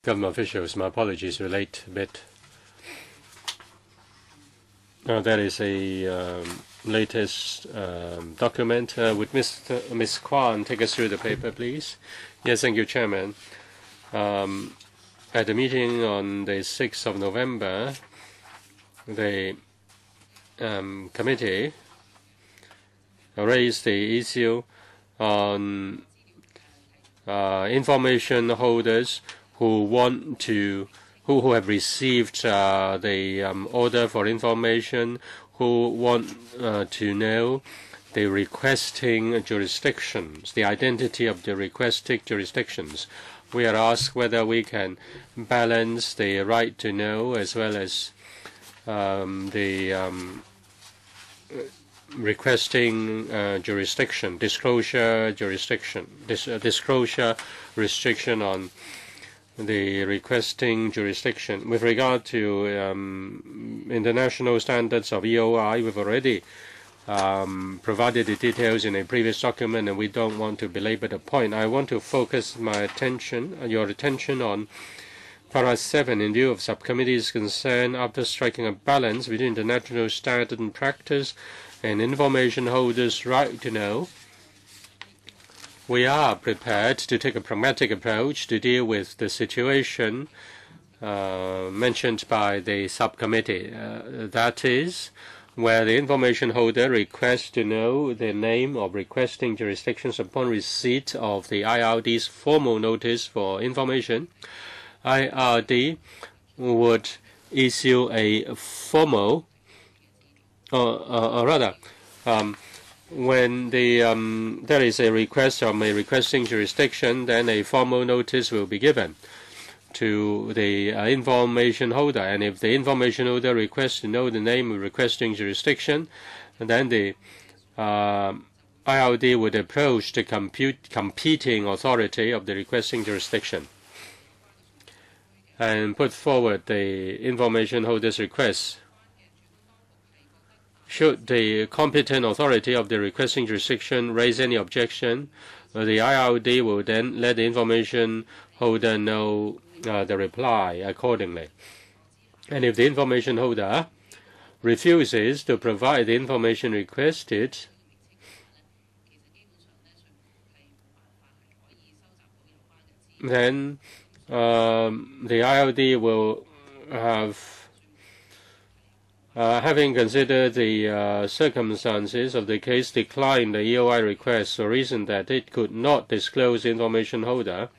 Government officials, my apologies, we're late a bit. That is a latest document. Would Ms. Kwan take us through the paper, please? Yes, thank you, Chairman. At the meeting on the 6th of November, the committee raised the issue on information holders who have received the order for information, who want to know the requesting jurisdictions, the identity of the requesting jurisdictions. We are asked whether we can balance the right to know as well as the requesting jurisdiction, disclosure restriction on the requesting jurisdiction. With regard to international standards of EOI, we've already provided the details in a previous document, and we don't want to belabor the point. I want to focus your attention on Paragraph 7. In view of Subcommittee's concern, after striking a balance between international standard and practice and information holders' right to know, we are prepared to take a pragmatic approach to deal with the situation mentioned by the subcommittee. That is, where the information holder requests to know the name of requesting jurisdictions upon receipt of the IRD's formal notice for information, IRD would issue a formal, or rather, when there is a request from a requesting jurisdiction, then a formal notice will be given to the information holder. And if the information holder requests to know the name of requesting jurisdiction, then the IRD would approach the competing authority of the requesting jurisdiction and put forward the information holder's request. Should the competent authority of the requesting jurisdiction raise any objection, the IRD will then let the information holder know the reply accordingly. And if the information holder refuses to provide the information requested, then the IRD will having considered the circumstances of the case, decline the EOI request for reason that it could not disclose to the information holder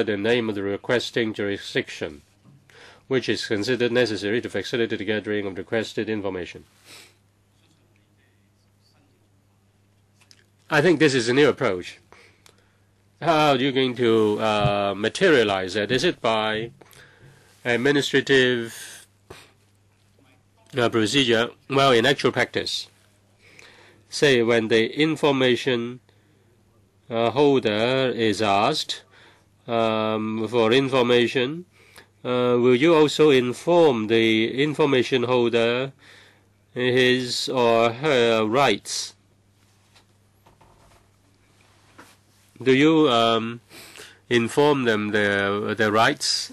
the name of the requesting jurisdiction, which is considered necessary to facilitate the gathering of requested information. I think this is a new approach. How are you going to materialize it? Is it by administrative procedure? Well, in actual practice, say when the information holder is asked for information, will you also inform the information holder his or her rights? Do you inform them their rights?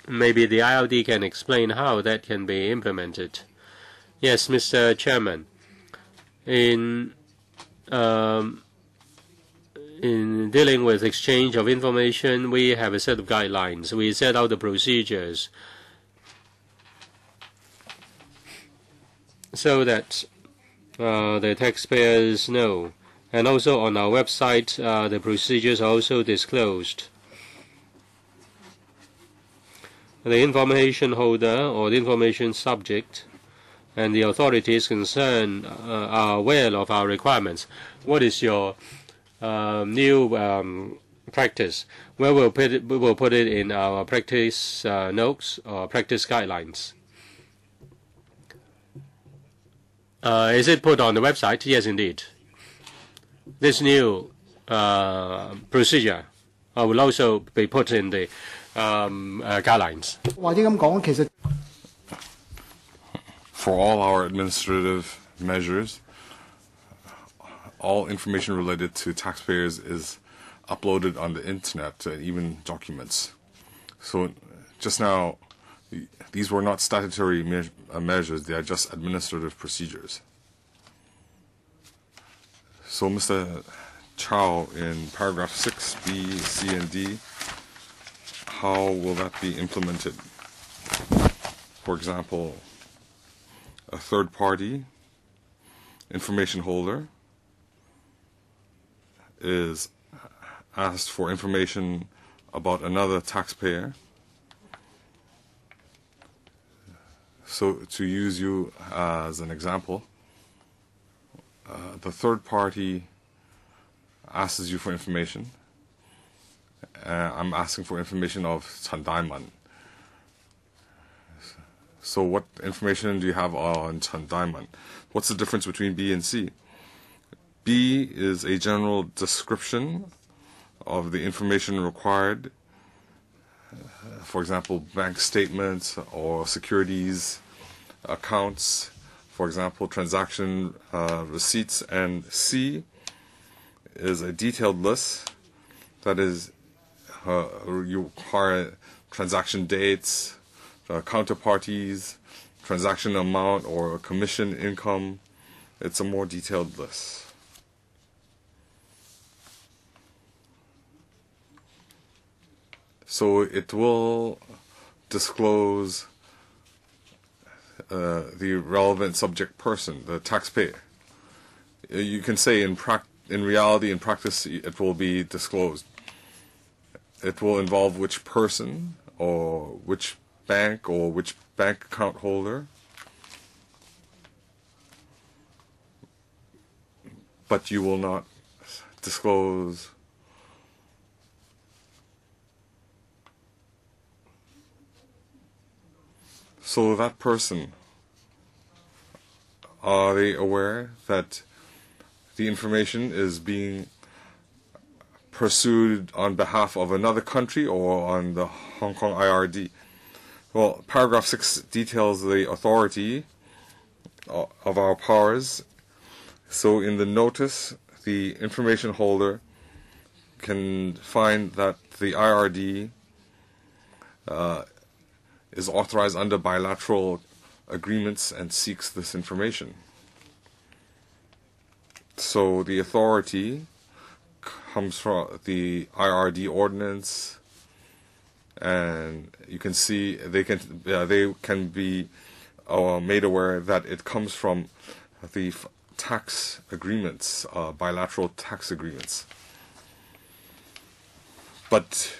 Maybe the IRD can explain how that can be implemented. Yes, Mr. Chairman. In dealing with exchange of information, we have a set of guidelines. We set out the procedures so that the taxpayers know. And also on our website, the procedures are also disclosed. The information holder or the information subject and the authorities concerned are aware of our requirements. What is your new practice? Well, we will put it in our practice notes or practice guidelines. Is it put on the website? Yes, indeed. This new procedure will also be put in the guidelines. For all our administrative measures, all information related to taxpayers is uploaded on the internet, even documents. So just now, these were not statutory measures, they are just administrative procedures. So Mr. Chow, in paragraph 6B, C, and D, how will that be implemented? For example, a third party information holder is asked for information about another taxpayer. So to use you as an example, the third party asks you for information. I'm asking for information of Chandaiman. So what information do you have on Chandaiman? What's the difference between B and C? B is a general description of the information required, for example, bank statements or securities accounts, for example, transaction receipts. And C is a detailed list, that is, you require transaction dates, counterparties, transaction amount, or commission income. It's a more detailed list. So it will disclose the relevant subject person, the taxpayer. You can say in reality, in practice, it will be disclosed. It will involve which person or which bank or which bank account holder. But you will not disclose so that person, are they aware that the information is being pursued on behalf of another country or on the Hong Kong IRD? Well, paragraph 6 details the authority of our powers. So in the notice, the information holder can find that the IRD is authorized under bilateral agreements and seeks this information. So the authority comes from the IRD Ordinance, and you can see they can be made aware that it comes from the tax agreements, bilateral tax agreements. But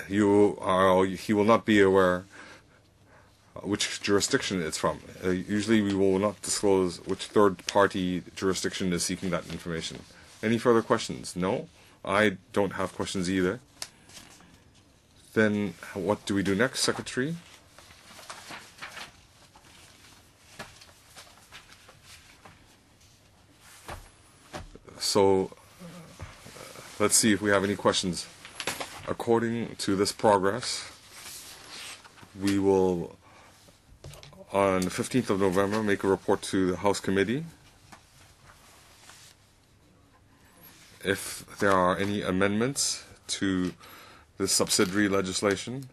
he will not be aware which jurisdiction it's from. Usually we will not disclose which third-party jurisdiction is seeking that information. Any further questions? No? I don't have questions either. Then what do we do next, Secretary? So let's see if we have any questions. According to this progress, we will, on the 15th of November, make a report to the House Committee. If there are any amendments to the subsidiary legislation,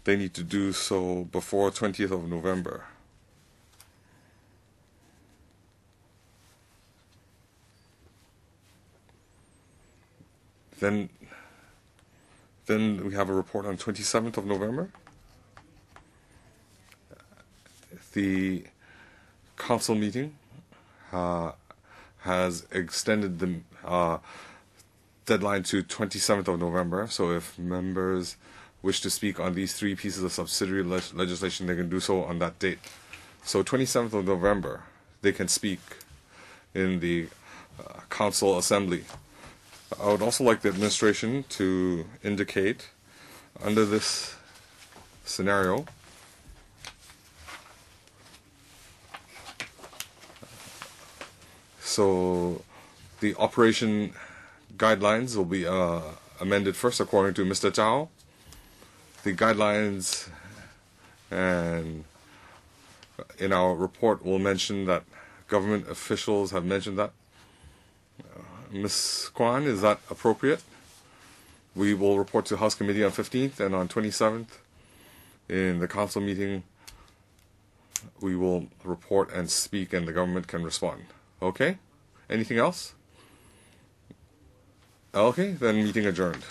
they need to do so before 20th of November. Then we have a report on 27th of November. The council meeting has extended the deadline to 27th of November. So if members wish to speak on these three pieces of subsidiary legislation, they can do so on that date. So 27th of November, they can speak in the council assembly. I would also like the administration to indicate, under this scenario, so the operation guidelines will be amended first according to Mr. Zhao. The guidelines and in our report will mention that government officials have mentioned that. Ms. Kwan, is that appropriate? We will report to House Committee on 15th, and on 27th, in the Council meeting, we will report and speak, and the government can respond. Okay? Anything else? Okay, then meeting adjourned.